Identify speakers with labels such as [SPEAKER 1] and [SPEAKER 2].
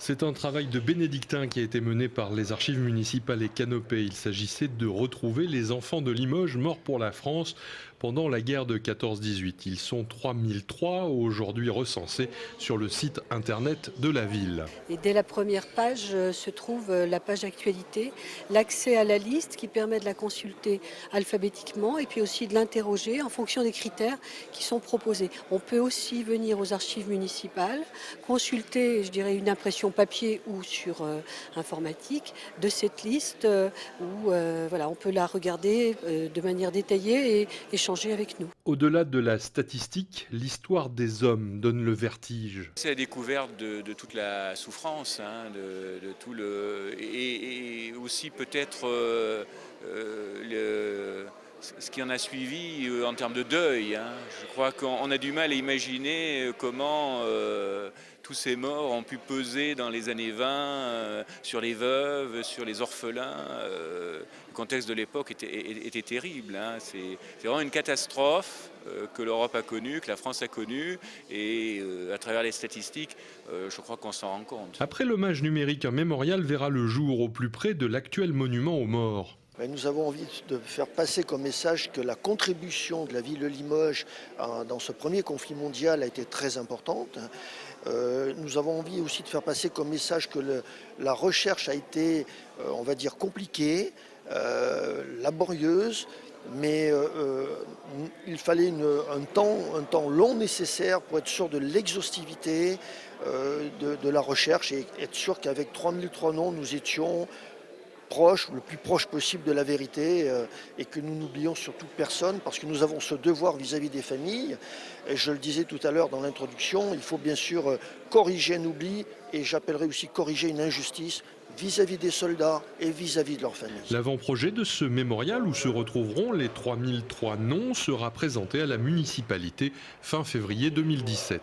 [SPEAKER 1] C'est un travail de bénédictin qui a été mené par les archives municipales et Canopée. Il s'agissait de retrouver les enfants de Limoges morts pour la France pendant la guerre de 14-18. Ils sont 3003 aujourd'hui recensés sur le site internet de la ville.
[SPEAKER 2] Et dès la première page se trouve la page d'actualité, l'accès à la liste qui permet de la consulter alphabétiquement et puis aussi de l'interroger en fonction des critères qui sont proposés. On peut aussi venir aux archives municipales, consulter, je dirais, une impression papier ou sur informatique de cette liste où voilà, on peut la regarder de manière détaillée et échanger avec nous.
[SPEAKER 1] Au-delà de la statistique, l'histoire des hommes donne le vertige.
[SPEAKER 3] C'est la découverte de toute la souffrance, hein, de tout et aussi peut-être ce qui en a suivi en termes de deuil, hein. Je crois qu'on a du mal à imaginer comment tous ces morts ont pu peser dans les années 20 sur les veuves, sur les orphelins. Le contexte de l'époque était terrible, hein. C'est vraiment une catastrophe que l'Europe a connue, que la France a connue, et à travers les statistiques, je crois qu'on s'en rend compte.
[SPEAKER 1] Après l'hommage numérique, un mémorial verra le jour au plus près de l'actuel monument aux morts.
[SPEAKER 4] Nous avons envie de faire passer comme message que la contribution de la ville de Limoges dans ce premier conflit mondial a été très importante. Nous avons envie aussi de faire passer comme message que la recherche a été, on va dire, compliquée, laborieuse, mais il fallait un temps long nécessaire pour être sûr de l'exhaustivité de la recherche et être sûr qu'avec 3003 noms, nous étions proche, le plus proche possible de la vérité et que nous n'oublions surtout personne parce que nous avons ce devoir vis-à-vis des familles. Et je le disais tout à l'heure dans l'introduction, il faut bien sûr corriger un oubli et j'appellerais aussi corriger une injustice vis-à-vis des soldats et vis-à-vis de leurs familles.
[SPEAKER 1] L'avant-projet de ce mémorial où se retrouveront les 3003 noms sera présenté à la municipalité fin février 2017.